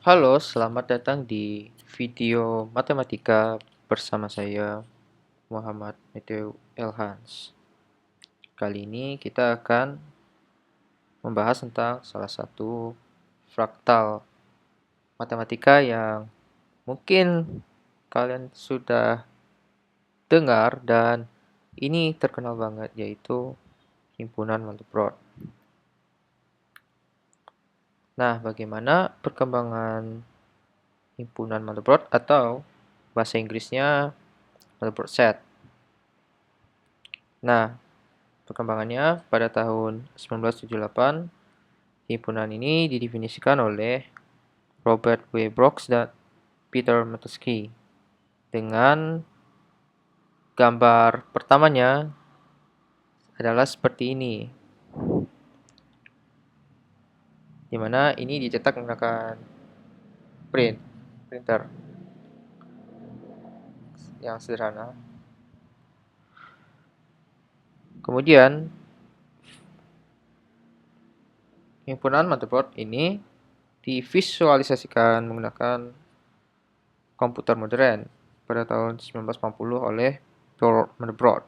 Halo, selamat datang di video matematika bersama saya, Muhammad Meteo Elhans. Kali ini kita akan membahas tentang salah satu fraktal matematika yang mungkin kalian sudah dengar dan ini terkenal banget, yaitu himpunan Mandelbrot. Nah, bagaimana perkembangan himpunan Mandelbrot atau bahasa Inggrisnya Mandelbrot set? Nah, perkembangannya pada tahun 1978, himpunan ini didefinisikan oleh Robert W. Brooks dan Peter Metelsky. Dengan gambar pertamanya adalah seperti ini, di mana ini dicetak menggunakan printer yang sederhana. Kemudian, himpunan Mandelbrot ini divisualisasikan menggunakan komputer modern pada tahun 1980 oleh Lord Mandelbrot.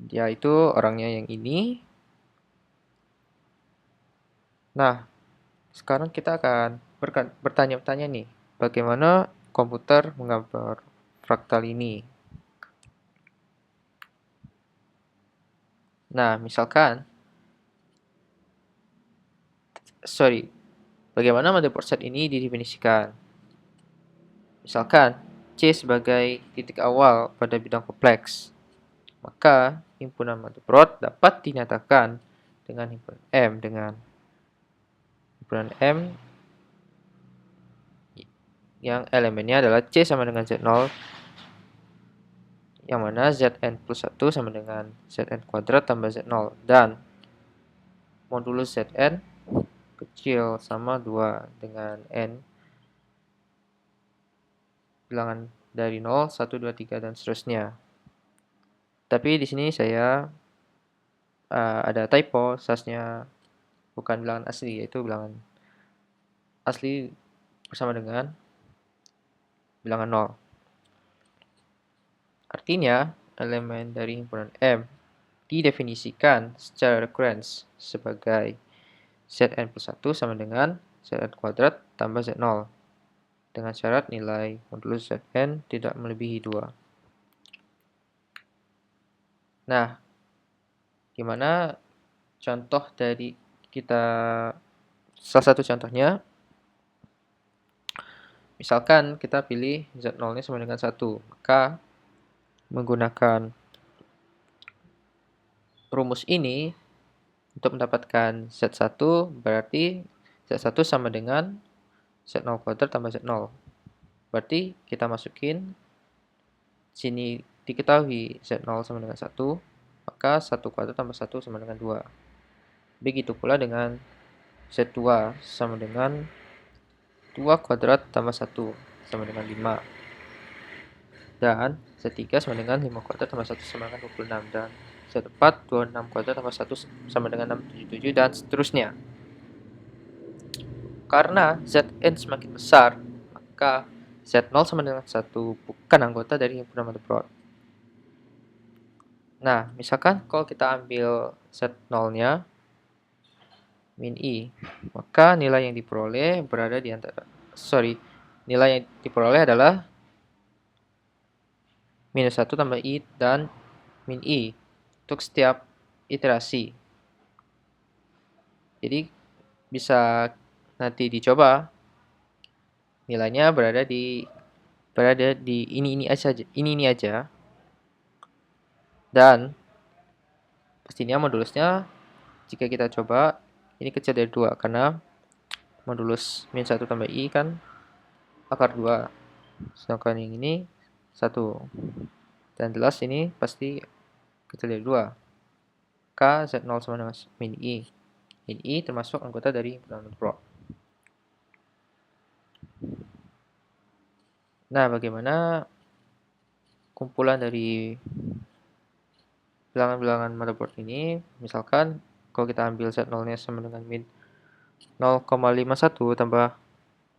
Dia itu orangnya yang ini. Nah, sekarang kita akan bertanya-tanya nih, bagaimana komputer menggambar fraktal ini? Nah, bagaimana motherboard set ini didefinisikan? Misalkan, C sebagai titik awal pada bidang kompleks, maka himpunan motherboard dapat dinyatakan dengan himpunan M yang elemennya adalah C sama dengan Z0, yang mana Zn plus 1 sama dengan Zn kuadrat tambah Z0, dan modulus Zn kecil sama 2 dengan N bilangan dari 0, 1, 2, 3, dan seterusnya. Tapi di sini saya ada typo, SAS-nya bukan bilangan asli, yaitu bilangan asli bersama dengan bilangan 0. Artinya, elemen dari himpunan M didefinisikan secara recurrence sebagai Zn plus 1 sama dengan Zn kuadrat tambah Z0 dengan syarat nilai modulus Zn tidak melebihi 2. Nah, gimana contoh dari salah satu contohnya, misalkan kita pilih Z0-nya sama dengan 1, maka menggunakan rumus ini untuk mendapatkan Z1 berarti Z1 sama dengan Z0 kuadrat tambah Z0. Berarti kita masukin sini diketahui Z0 sama dengan 1, maka 1 kuadrat tambah 1 sama dengan 2. Begitu pula dengan Z2 sama dengan 2 kuadrat tambah 1 sama dengan 5. Dan Z3 sama dengan 5 kuadrat tambah 1 sama dengan 26. Dan Z4, 26 kuadrat tambah 1 sama dengan 677, dan seterusnya. Karena Zn semakin besar, maka Z0 sama dengan 1 bukan anggota dari himpunan Mandelbrot. Nah, misalkan kalau kita ambil Z0-nya min I, maka nilai yang diperoleh nilai yang diperoleh adalah minus 1 tambah I dan min I untuk setiap iterasi. Jadi bisa nanti dicoba nilainya berada di ini aja, dan pastinya modulusnya jika kita coba ini kecil dari 2 karena modulus min 1 tambah I kan akar 2, sedangkan yang ini 1, dan jelas ini pasti kecil dari 2. K Z0 sama dengan min I. Min I termasuk anggota dari himpunan Mandelbrot. Nah, bagaimana kumpulan dari bilangan-bilangan Mandelbrot ini? Misalkan kalau kita ambil Z0-nya sama dengan min 0,51 tambah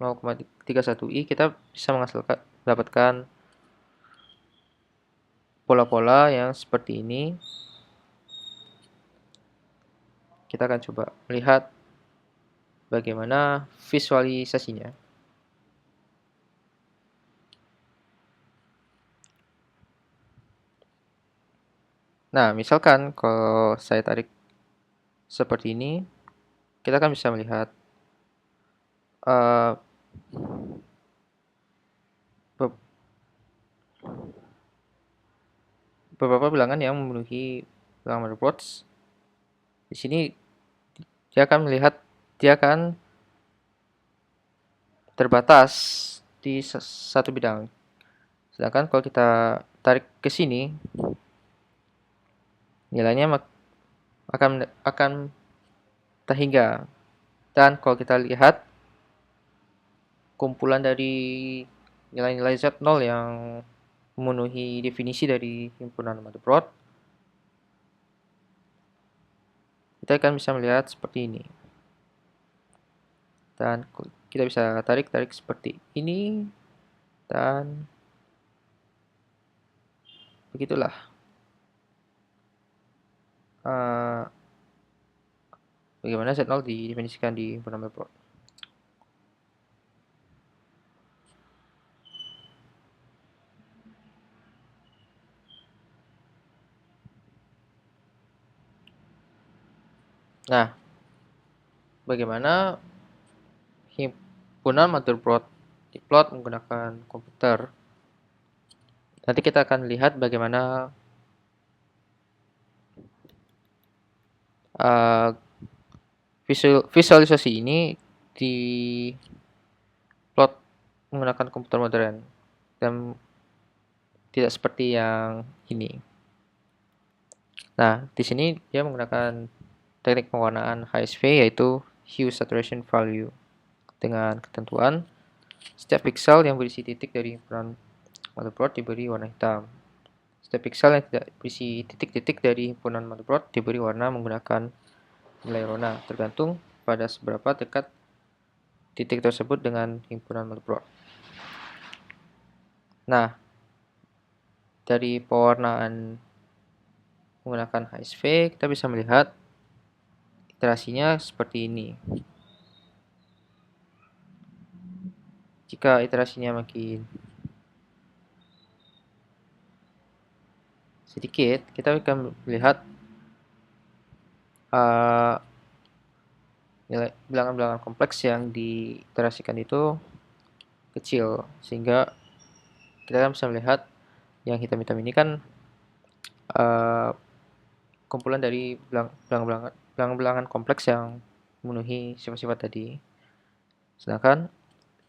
0,31i, kita bisa mendapatkan pola-pola yang seperti ini. Kita akan coba melihat bagaimana visualisasinya. Nah, misalkan kalau saya tarik seperti ini, kita akan bisa melihat beberapa bilangan yang memenuhi bilangan Mandelbrot. Di sini dia akan terbatas di satu bidang. Sedangkan kalau kita tarik ke sini, nilainya akan terhingga. Dan kalau kita lihat kumpulan dari nilai-nilai Z0 yang memenuhi definisi dari himpunan Mandelbrot, kita akan bisa melihat seperti ini. Dan kita bisa tarik seperti ini, dan begitulah bagaimana Z0 didefinisikan di himpunan Mandelbrot. Nah, bagaimana himpunan Mandelbrot diplot menggunakan komputer? Nanti kita akan lihat bagaimana visualisasi ini diplot menggunakan komputer modern dan tidak seperti yang ini. Nah, di sini dia menggunakan teknik pewarnaan HSV, yaitu Hue Saturation Value, dengan ketentuan setiap piksel yang berisi titik dari himpunan Mandelbrot diberi warna hitam. Setiap piksel yang tidak berisi titik-titik dari himpunan Mandelbrot diberi warna menggunakan nilai Rona, tergantung pada seberapa dekat titik tersebut dengan himpunan Mandelbrot. Nah, dari pewarnaan menggunakan HSV, kita bisa melihat iterasinya seperti ini. Jika iterasinya makin sedikit, kita akan melihat nilai bilangan-bilangan kompleks yang diiterasikan itu kecil, sehingga kita akan bisa melihat yang hitam-hitam ini kan kumpulan dari bilangan-bilangan kompleks yang memenuhi sifat-sifat tadi. Sedangkan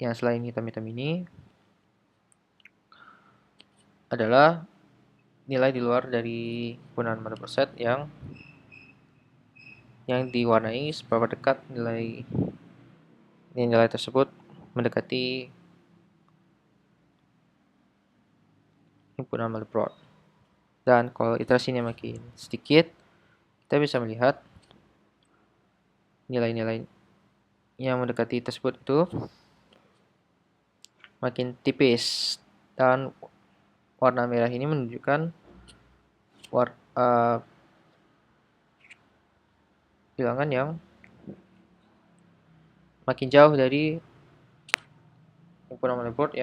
yang selain hitam-hitam ini adalah nilai di luar dari himpunan Mandelbrot yang diwarnai seberapa dekat nilai tersebut mendekati himpunan Mandelbrot. Dan kalau iterasinya makin sedikit, kita bisa melihat nilai-nilai yang mendekati tersebut itu makin tipis, dan warna merah ini menunjukkan bilangan yang makin jauh dari himpunan Mandelbrot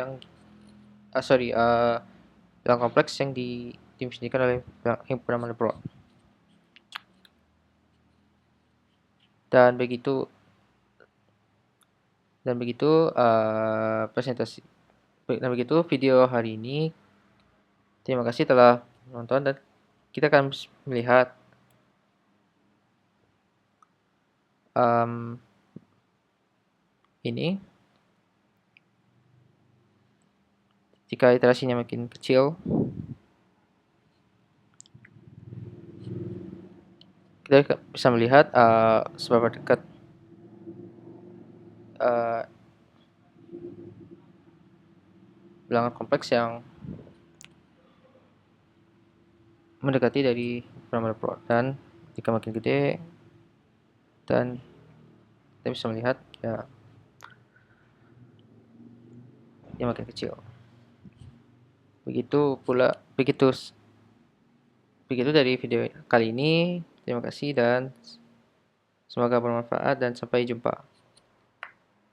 bilangan kompleks yang didefinisikan oleh himpunan Mandelbrot. Dan begitu video hari ini. Terima kasih telah menonton, dan kita akan melihat ini. Jika iterasinya makin kecil, kita bisa melihat seberapa dekat bilangan kompleks yang mendekati dari Mandelbrot. Dan jika makin gede, dan kita bisa melihat ya yang makin kecil. Begitu dari video kali ini. Terima kasih dan semoga bermanfaat dan sampai jumpa.